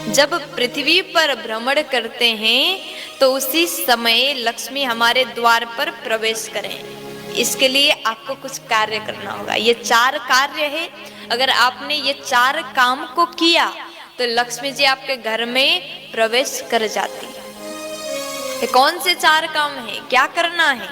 जब पृथ्वी पर भ्रमण करते हैं तो उसी समय लक्ष्मी हमारे द्वार पर प्रवेश करें। इसके लिए आपको कुछ कार्य करना होगा। ये 4 कार्य है। अगर आपने ये 4 काम को किया तो लक्ष्मी जी आपके घर में प्रवेश कर जाती है। ये कौन से 4 काम है, क्या करना है,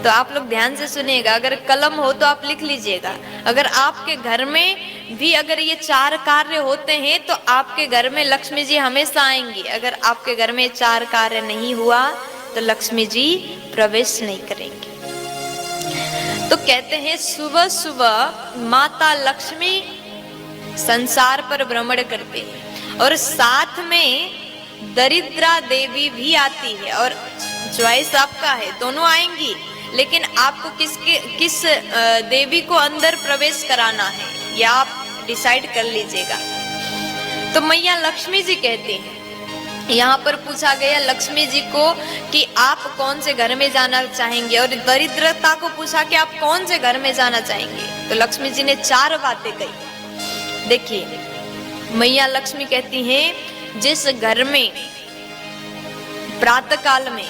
तो आप लोग ध्यान से सुनिएगा। अगर कलम हो तो आप लिख लीजिएगा। अगर आपके घर में भी अगर ये 4 कार्य होते हैं तो आपके घर में लक्ष्मी जी हमेशा आएंगी। अगर आपके घर में 4 कार्य नहीं हुआ तो लक्ष्मी जी प्रवेश नहीं करेंगे। तो कहते हैं सुबह सुबह माता लक्ष्मी संसार पर भ्रमण करते हैं और साथ में दरिद्रा देवी भी आती है। और चॉइस आपका है, दोनों आएंगी, लेकिन आपको किस देवी को अंदर प्रवेश कराना है या आप डिसाइड कर लीजिएगा। तो मैया लक्ष्मी जी कहते हैं, यहाँ पर पूछा गया लक्ष्मी जी को कि आप कौन से घर में जाना चाहेंगे, और दरिद्रता को पूछा कि आप कौन से घर में जाना चाहेंगे। तो लक्ष्मी जी ने 4 बातें कही। देखिए, मैया लक्ष्मी कहती हैं, जिस घर में प्रातः काल में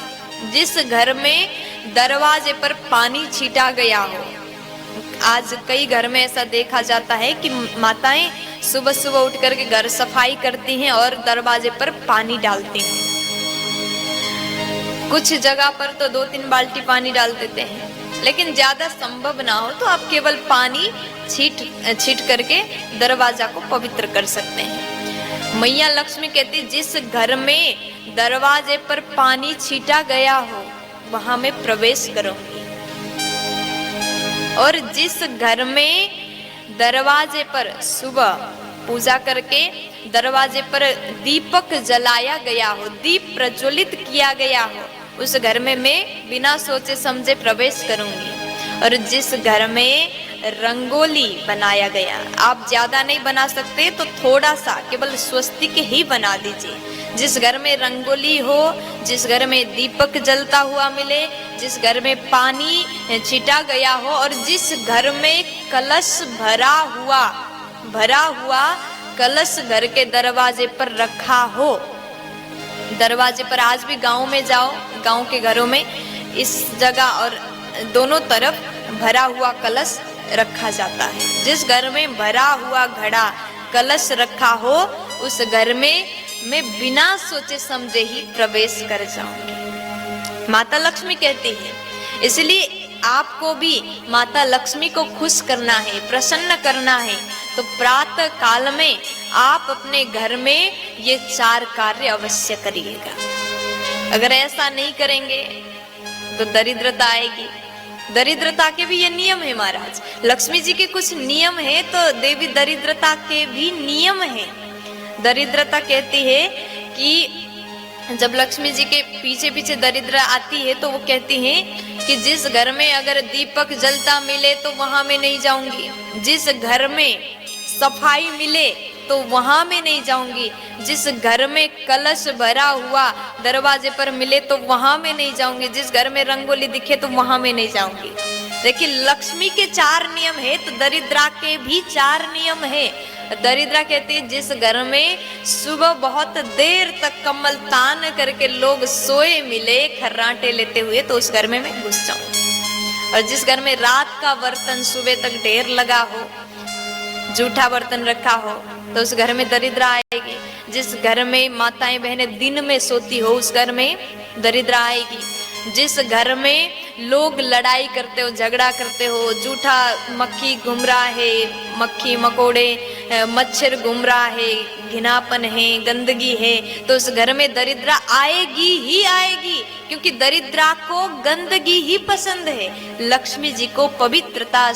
जिस घर में दरवाजे पर पानी छीटा गया हो। आज कई घर में ऐसा देखा जाता है कि माताएं सुबह सुबह उठ करके घर सफाई करती हैं और दरवाजे पर पानी डालती हैं। कुछ जगह पर तो 2-3 बाल्टी पानी डाल देते हैं, लेकिन ज्यादा संभव ना हो तो आप केवल पानी छीट करके दरवाजा को पवित्र कर सकते हैं। मैया लक्ष्मी कहती, जिस घर में दरवाजे पर पानी छीटा गया हो वहां मैं प्रवेश करूंगी। और जिस घर में दरवाजे पर सुबह पूजा करके दरवाजे पर दीपक जलाया गया हो, दीप प्रज्वलित किया गया हो, उस घर में मैं बिना सोचे समझे प्रवेश करूंगी। और जिस घर में रंगोली बनाया गया, आप ज्यादा नहीं बना सकते तो थोड़ा सा केवल स्वस्तिक ही बना दीजिए। जिस घर में रंगोली हो, जिस घर में दीपक जलता हुआ मिले, जिस घर में पानी छिटा गया हो, और जिस घर में कलश भरा हुआ कलश घर के दरवाजे पर रखा हो। दरवाजे पर आज भी गांव में जाओ, गांव के घरों में इस जगह और दोनों तरफ भरा हुआ कलश रखा जाता है। जिस घर में भरा हुआ घड़ा कलश रखा हो उस घर में मैं बिना सोचे समझे ही प्रवेश कर जाऊंगी, माता लक्ष्मी कहती है। इसलिए आपको भी माता लक्ष्मी को खुश करना है, प्रसन्न करना है, तो प्रातः काल में आप अपने घर में ये 4 कार्य अवश्य करिएगा। अगर ऐसा नहीं करेंगे तो दरिद्रता आएगी। दरिद्रता के भी ये नियम है महाराज। लक्ष्मी जी के कुछ नियम है तो देवी दरिद्रता के भी नियम है। दरिद्रता कहती है कि जब लक्ष्मी जी के पीछे पीछे दरिद्र आती है तो वो कहती है कि जिस घर में अगर दीपक जलता मिले तो वहां मैं नहीं जाऊंगी, जिस घर में सफाई मिले तो वहां मैं नहीं जाऊंगी, जिस घर में कलश भरा हुआ दरवाजे पर मिले तो वहां मैं नहीं जाऊंगी, जिस घर में रंगोली दिखे तो वहां मैं नहीं जाऊंगी। देखिए, लक्ष्मी के 4 नियम है तो दरिद्रा के भी 4 नियम है। दरिद्रा कहती है, जिस घर में सुबह बहुत देर तक कमल तान करके लोग सोए मिले खर्राटे लेते हुए तो उस घर में मैं घुस जाऊं। और जिस घर में रात का बर्तन सुबह तक ढेर लगा हो, जूठा बर्तन रखा हो, तो उस घर में दरिद्रा आएगी। जिस घर में माताएं बहनें दिन में सोती हो उस घर में दरिद्रा आएगी। जिस घर में लोग लड़ाई करते हो, झगड़ा करते हो, जूठा मक्खी घूम रहा है, मक्खी मकोड़े मच्छर घूम रहा है, घिनापन है, गंदगी है, तो उस घर में दरिद्रा आएगी ही आएगी, क्योंकि दरिद्रा को गंदगी ही पसंद है। लक्ष्मी जी को पवित्रता